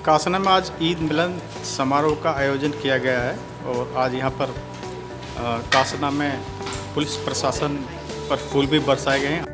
कासना में आज ईद मिलन समारोह का आयोजन किया गया है और आज यहाँ पर कासना में पुलिस प्रशासन पर फूल भी बरसाए गए हैं।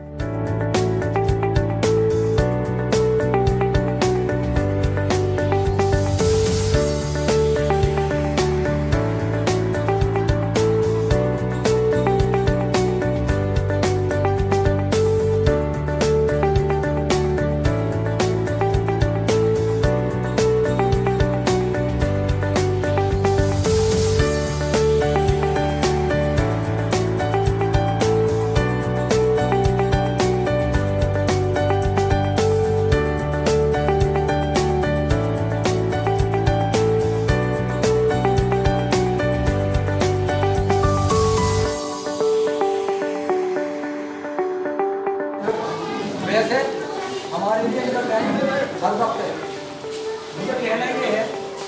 वैसे हमारे लिए इधर टाइम हर वक्त है। मुझे कहना ये है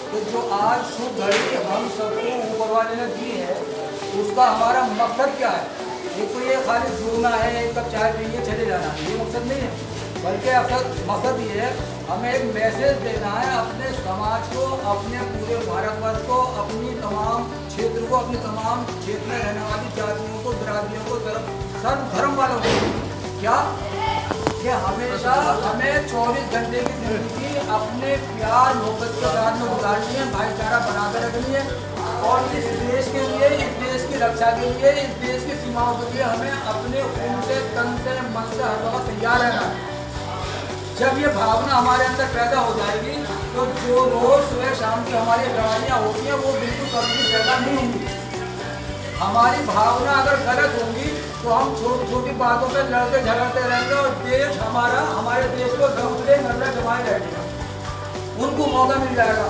कि जो आज शुभ घड़ी हम सबको ऊपर वाले ने दी है, उसका हमारा मकसद क्या है? एक तो ये खाली जुड़ना है, एक कप चाय पीने चले जाना है, ये मकसद नहीं है। बल्कि असल मकसद ये है, हमें एक मैसेज देना है अपने समाज को, अपने पूरे भारतवर्ष को, अपनी तमाम क्षेत्र को, अपने तमाम क्षेत्र में रहने वाली जातियों को, बिरादरियों को, सर्व धर्म वालों को क्या कि हमेशा हमें 24 घंटे की जिंदगी अपने प्यार मोहब्बत के साथ में गुजारनी है, भाईचारा बनाकर रखनी है और इस देश के लिए, इस देश की रक्षा के लिए, इस देश की सीमाओं के लिए हमें अपने खून से, तन से, मन से हर वक्त तैयार रहना है। जब ये भावना हमारे अंदर पैदा हो जाएगी तो जो रोज सुबह शाम की हमारी लड़ाइयाँ होती हैं वो बिल्कुल कभी पैदा नहीं होंगी। हमारी भावना अगर गलत होंगी तो हम छोटी छोटी बातों पे लड़ते झगड़ते रहेंगे और देश हमारे देश को दूसरे नजर जमाए रहेगा, उनको मौका मिल जाएगा।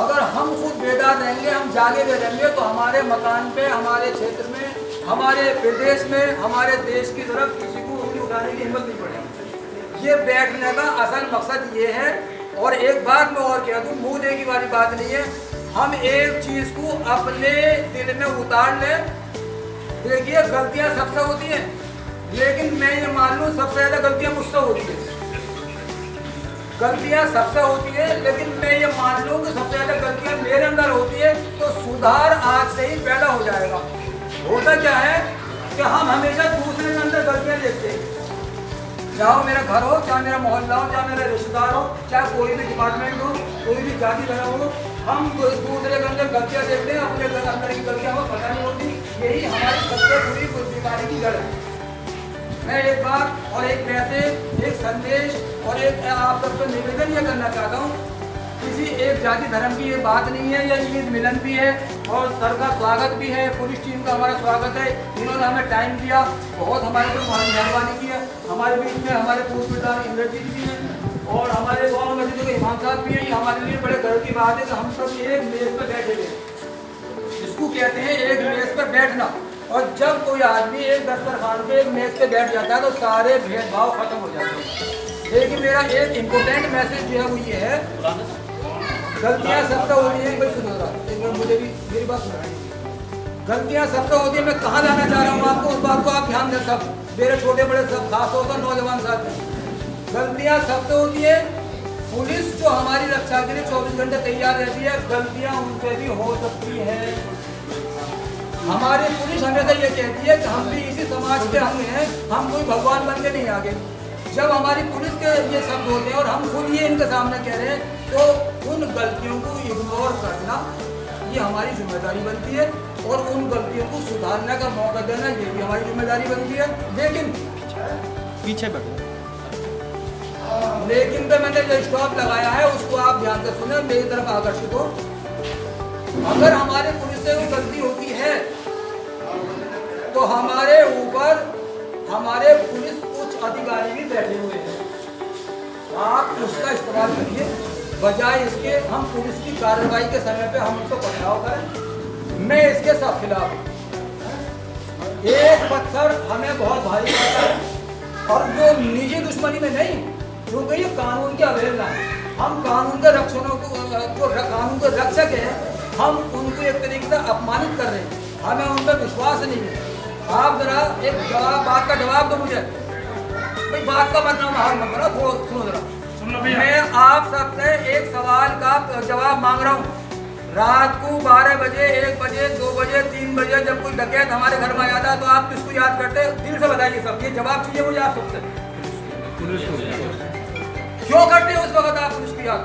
अगर हम खुद बेदार रहेंगे, हम जागे हुए रहेंगे तो हमारे मकान पे, हमारे क्षेत्र में, हमारे प्रदेश में, हमारे देश की तरफ किसी को उंगली उठाने की हिम्मत नहीं पड़ेगी। ये बैठने का असल मकसद ये है। और एक बात मैं और कह दूँ, मुँह देखी वाली बात नहीं है, हम एक चीज़ को अपने दिल में उतार लें। देखिए, गलतियां सबसे होती हैं, लेकिन मैं ये मान लूँ सबसे ज़्यादा गलतियां मुझसे होती हैं। गलतियां सबसे होती है, लेकिन मैं ये मान लूँ कि सबसे ज़्यादा गलतियां मेरे अंदर होती है, तो सुधार आज से ही पैदा हो जाएगा। होता क्या है कि हम हमेशा दूसरे के अंदर गलतियाँ देखते हैं, चाहे मेरा घर हो, चाहे मेरा मोहल्ला हो, चाहे मेरा रिश्तेदार हो, चाहे कोई भी डिपार्टमेंट हो, कोई भी जाति धर्म हो, हम दूसरे के अंदर गलतियाँ देखते हैं, अपने अंदर की गलतियाँ हमें पता नहीं होती। यही हमारी सबसे बुरी बीमारी की जड़ है। मैं एक बात और एक मैसेज, एक संदेश और एक आप सबसे निवेदन ये करना चाहता हूँ, किसी एक जाति धर्म की ये बात नहीं है, यह ईद मिलन भी है और सर का स्वागत भी है, पुलिस टीम का हमारा स्वागत है। इन्होंने हमें टाइम दिया, बहुत हमारे को मेहरबानी की है। हमारे बीच में हमारे पूर्व प्रधान इंद्रजीत भी हैं और हमारे गाँव में जो इमाम साहब भी हैं। ये हमारे लिए बड़े गर्व की बात है कि हम सब एक मेज पर बैठे हुए, इसको कहते हैं एक मेज पर बैठना। और जब कोई आदमी एक दस्तरखान पे, एक मेज पे बैठ जाता है तो सारे भेदभाव खत्म हो जाते हैं। लेकिन मेरा एक इम्पोर्टेंट मैसेज जो है वो ये है, गलतियाँ सबसे होती हैं। कोई सुनो रहा, एक बार मुझे भी मेरी बात सुनाई। गलतियाँ सबसे होती है, मैं कहाँ लाना चाह रहा हूँ आपको, उस बात को आप ध्यान दें सब, मेरे छोटे बड़े सब, खास तौर पर नौजवान साथी। गलतियाँ सबसे होती है। पुलिस जो हमारी रक्षा के लिए 24 घंटे तैयार रहती है, गलतियाँ उनसे भी हो सकती है। हमारी पुलिस हमेशा ये कहती है कि हम भी इसी समाज के अंग हैं, हम कोई भगवान बन के नहीं आगे। जब हमारी पुलिस के ये शब्द होते हैं और हम खुद ये इनके सामने कह रहे हैं, तो उन गलतियों को इग्नोर करना ये हमारी जिम्मेदारी बनती है और उन गलतियों को सुधारने का मौका देना ये भी हमारी जिम्मेदारी बनती है। लेकिन पीछे बैठो। लेकिन पे मैंने जो स्टॉप लगाया है उसको आप ध्यान से सुने, मेरी तरफ आकर्षित हो। अगर हमारे पुलिस से कोई गलती होती है तो हमारे ऊपर हमारे पुलिस उच्च अधिकारी भी बैठे हुए हैं, आप उसका इस्तेमाल करिए। बजाय इसके हम पुलिस की कार्रवाई के समय पे हम उनको पथराव करें, मैं इसके सब खिलाफ हूँ। एक पत्थर हमें बहुत भारी पड़ता है और वो निजी दुश्मनी में नहीं, क्योंकि ये कानून की अवहेलना है। हम कानून के रक्षकों को, जो कानून के रक्षक हैं, हम उनको एक तरीके से अपमानित कर रहे हैं, हमें उन पर विश्वास नहीं है। आप जरा एक बात का जवाब दो मुझे, भाई बात का बदनाम हाल मत करो, थोड़ा सुनो जरा। मैं आप सबसे एक सवाल का साफ जवाब मांग रहा हूँ। रात को 12 बजे, 1 बजे, 2 बजे, 3 बजे जब कोई डकैत हमारे घर में आ जाता है तो आप किसको याद करते हैं? दिल से बताइए सब, ये जवाब चाहिए मुझे आप सबसे। क्यों करते हैं उस वक्त आप पुलिस की याद?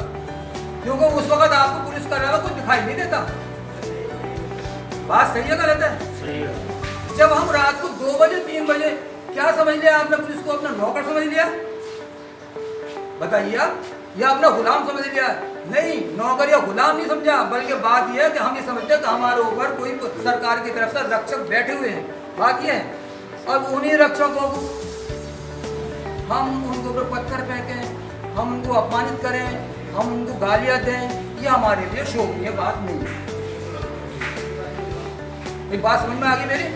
क्योंकि उस वक्त आपको पुलिस का अलावा कुछ दिखाई नहीं देता। बात सही है गलत है? सही है। जब हम रात को 2 बजे 3 बजे क्या समझ लिया आपने? पुलिस को अपना नौकर समझ लिया? बताइए आप, या अपना गुलाम समझ लिया? नहीं, नौकर या गुलाम नहीं समझा, बल्कि बात यह है कि हम ये समझते हैं कि हमारे ऊपर कोई सरकार की तरफ से रक्षक बैठे हुए हैं। बात यह है। अब उन्हीं रक्षकों को हम उनके ऊपर पत्थर फेंकें, हम उनको अपमानित करें, हम उनको गालियां दें, ये हमारे लिए शोभनीय बात नहीं है। एक बात समझ में आ गई मेरी?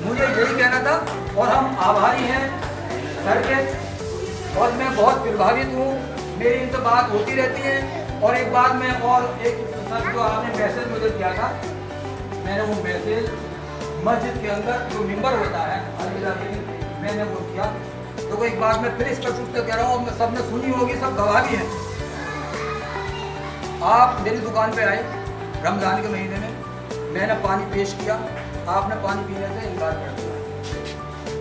मुझे यही कहना था। और हम आभारी हैं सर के, और मैं बहुत प्रभावित हूँ, मेरी इनसे बात होती रहती है। और एक बात मैं और एक सर जो आपने मैसेज मुझे दिया था, मैंने वो मैसेज मस्जिद के अंदर जो मेंबर होता है मैंने वो किया। तो एक बात मैं फिर स्पष्ट रूप से कह रहा हूँ, सबने सुनी होगी, सब गवाह भी हैं। आप मेरी दुकान पे आए रमज़ान के महीने में, मैंने पानी पेश किया, आपने पानी पीने से इनकार कर दिया।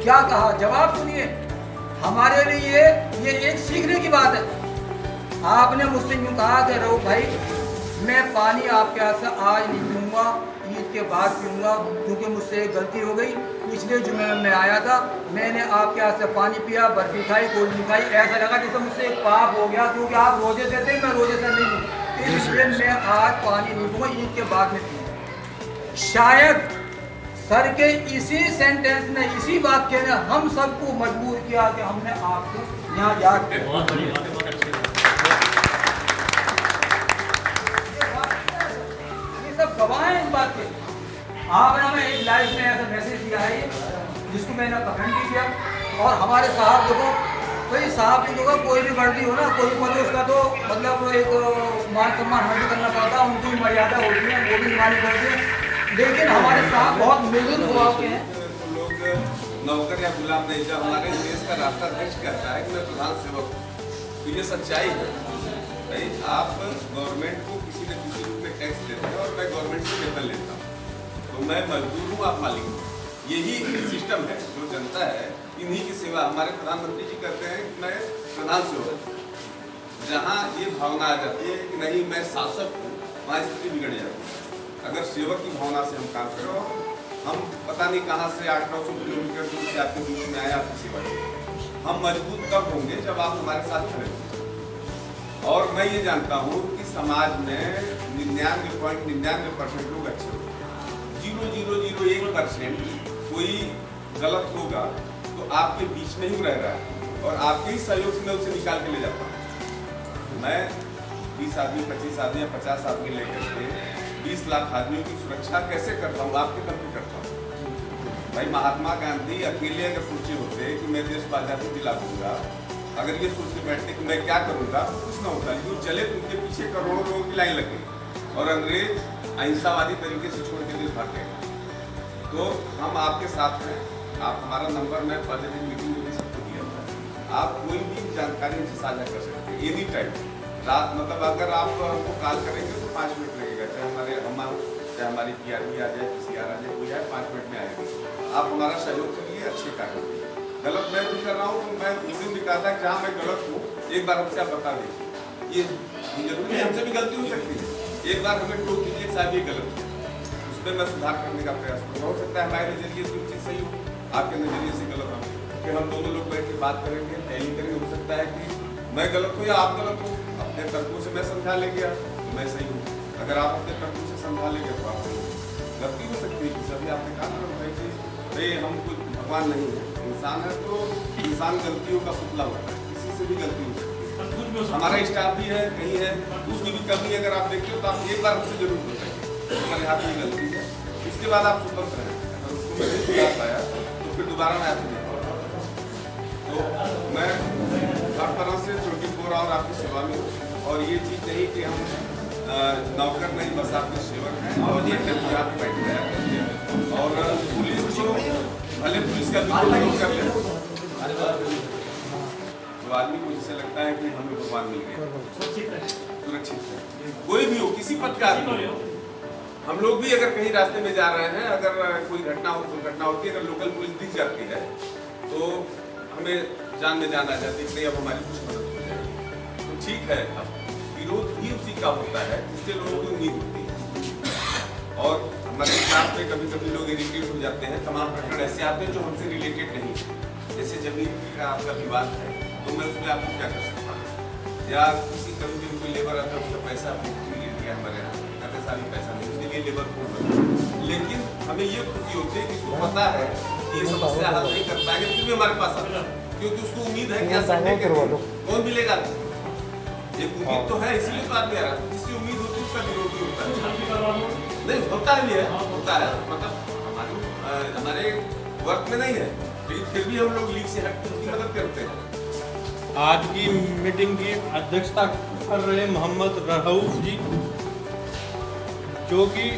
क्या कहा? जवाब सुनिए। हमारे लिए ये एक सीखने की बात है। आपने मुझसे यूँ कहा कि रहो भाई, मैं पानी आपके यहाँ से आज नहीं पीऊँगा, ईद के बाद पीऊँगा, क्योंकि मुझसे एक गलती हो गई। पिछले जुमे में आया था, मैंने आपके यहाँ से पानी पिया, बर्फी खाई, कोल्ड ड्रिंक खाई, ऐसा लगा जैसे मुझसे एक पाप हो गया, क्योंकि आप रोजे से थे, मैं रोजे से नहीं हूँ, इसलिए मैं आज पानी नहीं पीऊँगा, ईद के बाद में पीऊँगा। शायद सर के इसी सेंटेंस ने, इसी वाक्य ने हम सबको मजबूर किया कि हमने आपको यहाँ याद किया। ये सब गवाह हैं इस बात के। आपने हमें एक लाइव में ऐसा मैसेज दिया है जिसको मैंने पसंद भी किया। और हमारे साहब देखो, कोई साहब नहीं होगा, कोई भी वर्दी हो ना, कोई मतलब उसका तो मतलब एक मान सम्मान हमें करना पड़ता है, उनकी मर्यादा होती है, वो भी निभानी पड़ती है। लेकिन हमारे साथ बहुत मिलजुल स्वभाव के हैं। तो लोग नौकर या गुलाम नहीं, जब हमारे देश का राष्ट्राध्यक्ष कहता है कि मैं प्रधान सेवक हूँ, तो ये सच्चाई है भाई। आप गवर्नमेंट को किसी न किसी रूप में टैक्स देते हैं और मैं गवर्नमेंट से वेतन लेता हूँ, तो मैं मजदूर हूँ, आप मालिक हूँ। यही सिस्टम है। जो जनता है इन्हीं की सेवा हमारे प्रधानमंत्री जी करते हैं कि मैं प्रधान सेवक हूँ। जहाँ ये भावना आ जाती है कि नहीं मैं शासक हूँ, वहाँ स्थिति बिगड़ जाती है। अगर सेवक की भावना से हम काम करें, हम पता नहीं कहाँ से 800-900 किलोमीटर दूर से आपके बीच में आए आपकी सेवा की, हम मजबूत तब होंगे जब आप हमारे साथ खड़े होंगे। और मैं ये जानता हूँ कि समाज में 99.99% लोग अच्छे होंगे, 0.001% कोई गलत होगा तो आपके बीच में ही रह रहा है, और आपके ही सहयोग से मैं उसे निकाल के ले जाता हूँ। मैं 20 आदमी, 25 आदमी या 50 आदमी लेकर के 20 लाख आदमियों की सुरक्षा कैसे करता हूँ? आपके दम पे करता हूँ भाई। महात्मा गांधी अकेले अगर सोचे होते कि मैं देश को आज़ादी दिला दूंगा, अगर ये सोच के बैठते कि मैं क्या करूँगा, तो कुछ ना होता। लेकिन चले तो उनके पीछे करोड़ों लोगों की लाइन लग गई और अंग्रेज अहिंसावादी तरीके से छोड़ के देश भाग गए। तो हम आपके साथ हैं। आप हमारा नंबर मैं पहले दिन मीटिंग में भी सबको दिया था। आप कोई भी जानकारी हमसे साझा कर सकते हैं एनी टाइम। रात मतलब अगर आप हमको कॉल करेंगे तो 5 मिनट लगेगा, चाहे हमारे अम्मा, चाहे हमारी PRB आ जाए, PCR आ जाए, कोई आए, 5 मिनट में आएगी। आप हमारा सहयोग करिए, अच्छे कार्य करिए। गलत मैं भी कर रहा हूँ तो मैं उस दिन भी कहा था जहाँ मैं गलत हूँ एक बार हमसे आप बता दीजिए। ये जरूरी है, हमसे भी गलती हो सकती है। एक बार हमें टोक दीजिए साहब ये गलत है, उस पर मैं सुधार करने का प्रयास करूँगा। हो सकता है हमारे नजरिए से चीज़ सही हो, आपके नजरिए से गलत हो, फिर हम दोनों लोग बैठ के बात करेंगे, टैली करेंगे। हो सकता है कि मैं गलत हूँ या आप गलत हो। अपने तर्कों से मैं समझा ले गया तो मैं सही हूँ, अगर आप अपने तर्कों से समझा लेंगे तो आप गलती हो सकती है। कि सभी आपने कहा ना भाई हम कुछ भगवान नहीं है, इंसान है, तो इंसान गलतियों का पुतला होता है, किसी से भी गलती हो सकती है। हमारा स्टाफ भी है, कहीं है, उसकी भी कमी अगर आप देखते हो तो आप एक बार हमसे जरूर बताइए हमारे हाथ में गलती है, उसके बाद आप स्वतंत्र हैं। अगर उसको मैं नहीं सुधार पाया तो फिर दोबारा मैं आपसे नहीं पाऊँगा। तो मैं हर तरह से 24 आवर आपकी सेवा में हूँ। और ये चीज़ नहीं कि हम नौकर नहीं, बस आपके सेवक हैं। और ये आप बैठ गया और पुलिस को भले पुलिस का विरोध कर ले, तो आदमी को जिससे लगता है कि हमें भगवान मिल गया, सुरक्षित किसी पद का आदमी हो। हम लोग भी अगर कहीं रास्ते में जा रहे हैं, अगर कोई दुर्घटना होती है, अगर लोकल पुलिस दिख जाती है तो हमें जान में जान आ जाती है कि नहीं अब हमारी कुछ मदद हो जाएगी। तो ठीक है, अब विरोध भी उसी का होता है जिससे लोगों को उम्मीद होती है। और हमारे क्लास में कभी कभी लोग इरिटेट हो जाते हैं, तमाम प्रकरण ऐसे आते हैं जो हमसे रिलेटेड नहीं। जैसे जमीन का आपका विवाद है तो मैं उसमें आपको क्या कर सकता हूँ, या किसी कभी कोई लेबर आता है उसका पैसा आपने गिर गया हमारे यहाँ, कहते सारी पैसा नहीं, उसके लिए लेबर कोड बना। लेकिन हमें ये खुशी होती है कि उसको पता है कि ये समस्या हल नहीं कर पाएंगे, फिर भी हमारे पास आता है, क्योंकि उसको उम्मीद है कि कौन मिलेगा। ये उम्मीद तो है, इसीलिए तो आदमी आ रहा है। जिसकी उम्मीद होती है उसका विरोध भी होता है। नहीं होता है, होता है, मतलब हमारे वर्क में नहीं है, लेकिन फिर भी हम लोग लीग से हट कर उसकी मदद करते हैं। आज की मीटिंग की अध्यक्षता कर रहे मोहम्मद रऊफ जी, जो कि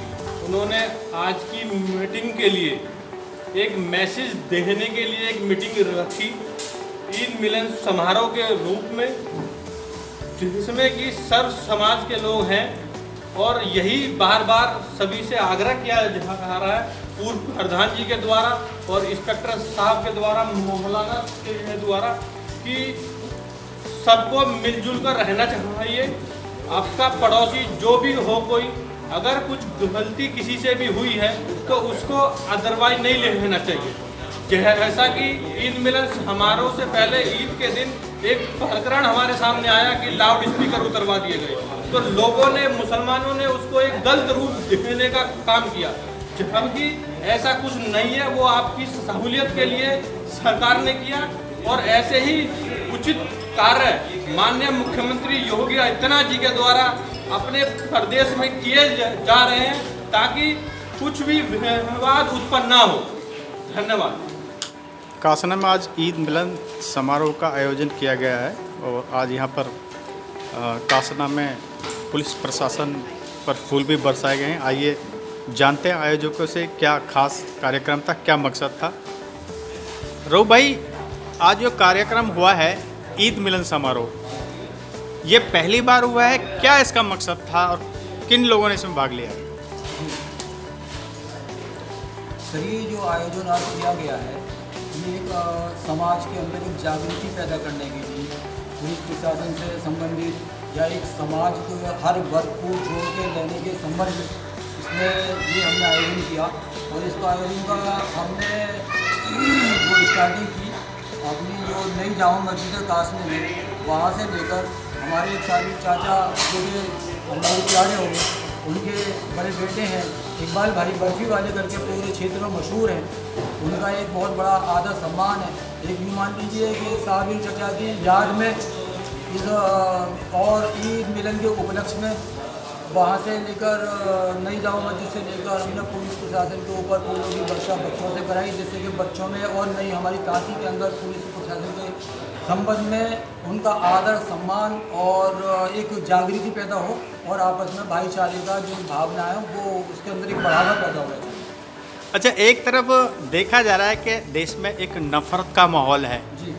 उन्होंने आज की मीटिंग के लिए एक मैसेज देने के लिए एक मीटिंग रखी ईद मिलन समारोह के रूप में, जिसमें कि सर्व समाज के लोग हैं। और यही बार बार सभी से आग्रह किया जा रहा है, पूर्व प्रधान जी के द्वारा और इंस्पेक्टर साहब के द्वारा, मौलाना के द्वारा, कि सबको मिलजुल कर रहना चाहिए। आपका पड़ोसी जो भी हो, कोई अगर कुछ गलती किसी से भी हुई है तो उसको अदरवाइज नहीं लेना चाहिए। जैसा कि ईद मिलन समारोह से पहले ईद के दिन एक प्रकरण हमारे सामने आया कि लाउड स्पीकर उतरवा दिए गए, तो लोगों ने, मुसलमानों ने उसको एक गलत रूप देने का काम किया, जबकि ऐसा कुछ नहीं है। वो आपकी सहूलियत के लिए सरकार ने किया, और ऐसे ही उचित कार्य माननीय मुख्यमंत्री योगी आदित्यनाथ जी के द्वारा अपने प्रदेश में किए जा रहे हैं, ताकि कुछ भी विवाद उत्पन्न ना हो। धन्यवाद। कासना में आज ईद मिलन समारोह का आयोजन किया गया है, और आज यहाँ पर कासना में पुलिस प्रशासन पर फूल भी बरसाए गए हैं। आइए जानते हैं आयोजकों से क्या खास कार्यक्रम था, क्या मकसद था। रो भाई, आज जो कार्यक्रम हुआ है ईद मिलन समारोह, ये पहली बार हुआ है, क्या इसका मकसद था और किन लोगों ने इसमें भाग लिया? सर, ये जो आयोजन आज किया गया है, ये एक समाज के अंदर एक जागृति पैदा करने के लिए पुलिस प्रशासन से संबंधित, या एक समाज को हर वर्ग को जोड़ के लेने के संबंध, इसमें ये हमने आयोजन किया। और इसका आयोजन का हमने जो स्टार्टिंग की अपनी जो नई जामा मस्जिद है कासने में, वहाँ से लेकर हमारे एक सारी चाचा जो कि हमारे प्यारे हो गए, उनके बड़े बेटे हैं इकबाल भाई बर्फी वाले करके पूरे क्षेत्र में मशहूर हैं, उनका एक बहुत बड़ा आदर सम्मान है। एक भी मान लीजिए कि साबिर चचा की याद में इस और ईद मिलन के उपलक्ष्य में वहाँ से लेकर नई जामा मस्जिद से लेकर हमने पुलिस प्रशासन के ऊपर फूलों की वर्षा बच्चों से कराई, जिससे कि बच्चों में और नई हमारी ताकी के अंदर पुलिस प्रशासन के संबंध में उनका आदर सम्मान और एक जागृति पैदा हो, और आपस में भाईचारे का जो भावना है वो उसके अंदर एक बढ़ावा पैदा हो जाए। अच्छा, एक तरफ देखा जा रहा है कि देश में एक नफरत का माहौल है जी,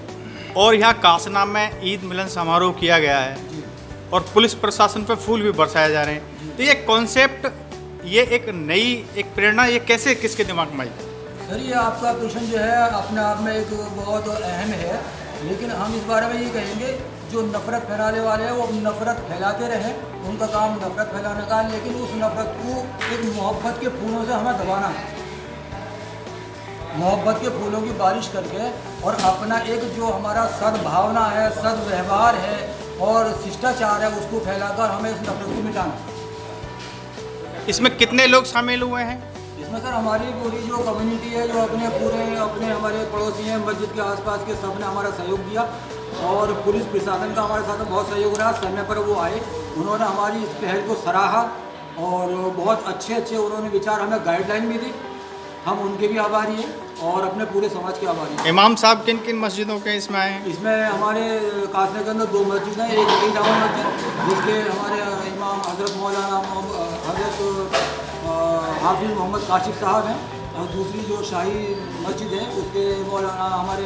और यहाँ कासना में ईद मिलन समारोह किया गया है जी, और पुलिस प्रशासन पर फूल भी बरसाए जा रहे हैं, तो ये कॉन्सेप्ट, ये एक नई एक प्रेरणा, ये कैसे किसके दिमाग में आई? सर, ये आपका प्रश्न जो है अपने आप में एक बहुत अहम है, लेकिन हम इस बारे में ये कहेंगे जो नफरत फैलाने वाले हैं वो नफरत फैलाते रहे, उनका काम नफरत फैलाने का, लेकिन उस नफरत को एक मोहब्बत के फूलों से हमें दबाना है, मोहब्बत के फूलों की बारिश करके, और अपना एक जो हमारा सद्भावना है, सद्व्यवहार है और शिष्टाचार है, उसको फैलाकर हमें इस नफरत को मिटाना। इसमें कितने लोग शामिल हुए हैं? इसमें सर हमारी पूरी जो कम्युनिटी है, जो अपने हमारे पड़ोसी हैं, मस्जिद के आसपास के, सब ने हमारा सहयोग दिया, और पुलिस प्रशासन का हमारे साथ बहुत सहयोग रहा। समय पर वो आए, उन्होंने हमारी इस पहल को सराहा, और बहुत अच्छे उन्होंने विचार हमें गाइडलाइन भी दी, हम उनके भी आभारी हैं और अपने पूरे समाज के आभारी हैं। इमाम साहब किन किन मस्जिदों के इसमें आए हैं? इसमें हमारे कासने के अंदर 2 मस्जिद हैं, एक नई जामा मस्जिद जिसके हमारे इमाम हज़रत मौलाना हज़रत हाफिज़ मोहम्मद काशिफ साहब हैं, और दूसरी जो शाही मस्जिद है उसके मौलाना हमारे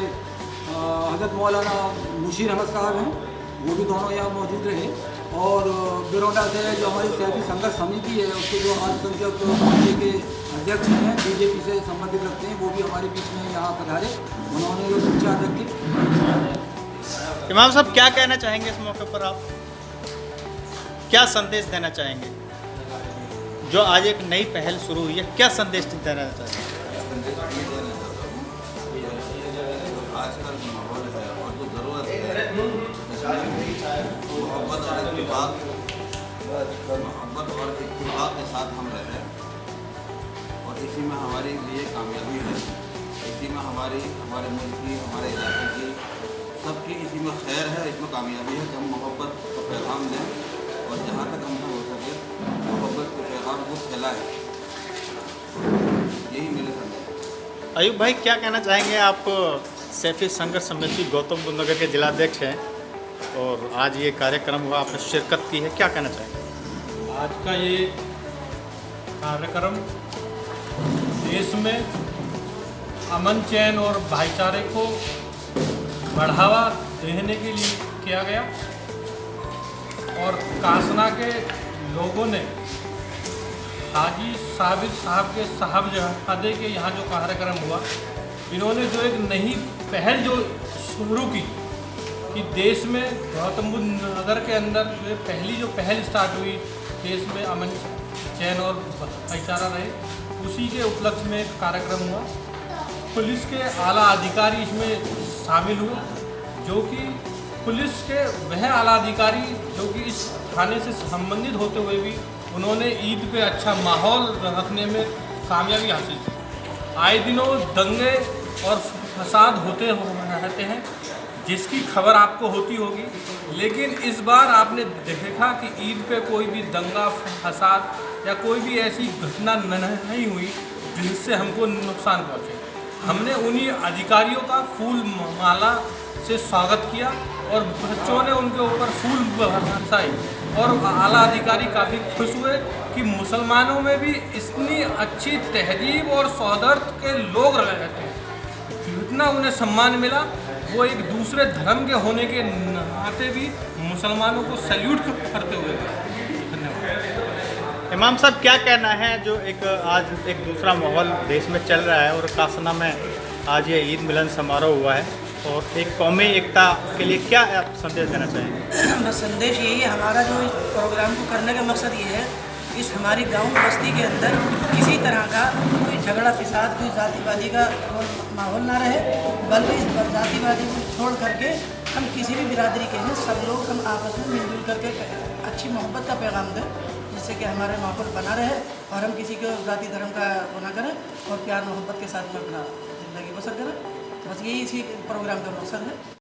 हज़रत मौलाना मुशीर अहमद साहब हैं, वो भी दोनों यहाँ मौजूद रहे। और बिरोडा से जो हमारी सैफी संघर्ष समिति है उसके जो अल्पसंख्यक मोर्चे के अध्यक्ष हैं, बीजेपी से संबंधित रखते हैं, वो भी हमारे बीच में यहाँ पधारे। उन्होंने जो विचार रखे। इमाम साहब क्या कहना चाहेंगे इस मौके पर, आप क्या संदेश देना चाहेंगे? जो आज एक नई पहल शुरू हुई है, क्या संदेश देना चाहेंगे? आज का जो माहौल है और जो ज़रूरत है मोहब्बत और इत्तेफाक के साथ हम रहें, और इसी में हमारे लिए कामयाबी है, इसी में हमारे मुल्क की, हमारे इलाके की, सबकी इसी में खैर है, इसमें कामयाबी है कि हम मोहब्बत का पैगाम दें और जहाँ तक हमसे हो सके मोहब्बत के पैगाम को फैलाएं। यही मेरे संदेश। अयूब भाई क्या कहना चाहेंगे? आप सैफी संघर्ष समिति गौतम बुद्ध नगर के जिलाध्यक्ष हैं और आज ये कार्यक्रम हुआ, आपने शिरकत की है, क्या कहना चाहेंगे? आज का ये कार्यक्रम देश में अमन, चैन और भाईचारे को बढ़ावा देने के लिए किया गया और कासना के लोगों ने हाजी साबिर साहब के साहबजादे के यहाँ जो कार्यक्रम हुआ, इन्होंने जो एक नई पहल जो शुरू की कि देश में गौतम बुद्ध नगर के अंदर जो पहली जो पहल स्टार्ट हुई, देश में अमन, चैन और भाईचारा रहे, उसी के उपलक्ष्य में एक कार्यक्रम हुआ। पुलिस के आला अधिकारी इसमें शामिल हुए, जो कि पुलिस के वह आला अधिकारी जो कि इस थाने से संबंधित होते हुए भी उन्होंने ईद पे अच्छा माहौल रखने में कामयाबी हासिल की। आए दिनों दंगे और फसाद होते रहते हैं, जिसकी खबर आपको होती होगी, लेकिन इस बार आपने देखा कि ईद पे कोई भी दंगा फसाद या कोई भी ऐसी घटना नहीं हुई जिससे हमको नुकसान पहुँचे। हमने उन्हीं अधिकारियों का फूल माला से स्वागत किया और बच्चों ने उनके ऊपर फूल बरसाए और आला अधिकारी काफ़ी खुश हुए कि मुसलमानों में भी इतनी अच्छी तहजीब और सौहार्द के लोग रहते हैं। जितना उन्हें सम्मान मिला, वो एक दूसरे धर्म के होने के नाते भी मुसलमानों को सैल्यूट करते हुए। धन्यवाद। इमाम साहब क्या कहना है, जो एक आज एक दूसरा माहौल देश में चल रहा है और कासना में आज ये ईद मिलन समारोह हुआ है, और एक कौमी एकता के लिए क्या आप संदेश देना चाहेंगे? बस संदेश यही है, हमारा जो इस प्रोग्राम को करने का मकसद ये है, इस हमारी गांव बस्ती के अंदर किसी तरह का कोई झगड़ा फिसाद, कोई जातिवादी का माहौल ना रहे, बल्कि इस जातिवादी को छोड़ करके हम किसी भी बिरादरी के हैं, सब लोग हम आपस में मिलजुल करके अच्छी मोहब्बत का पैगाम दें, जिससे कि हमारा माहौल बना रहे और हम किसी को जाति धर्म का वो ना करें और प्यार मोहब्बत के साथ में अपना ज़िंदगी बसर करें। बस यही इसी प्रोग्राम का मकसद है।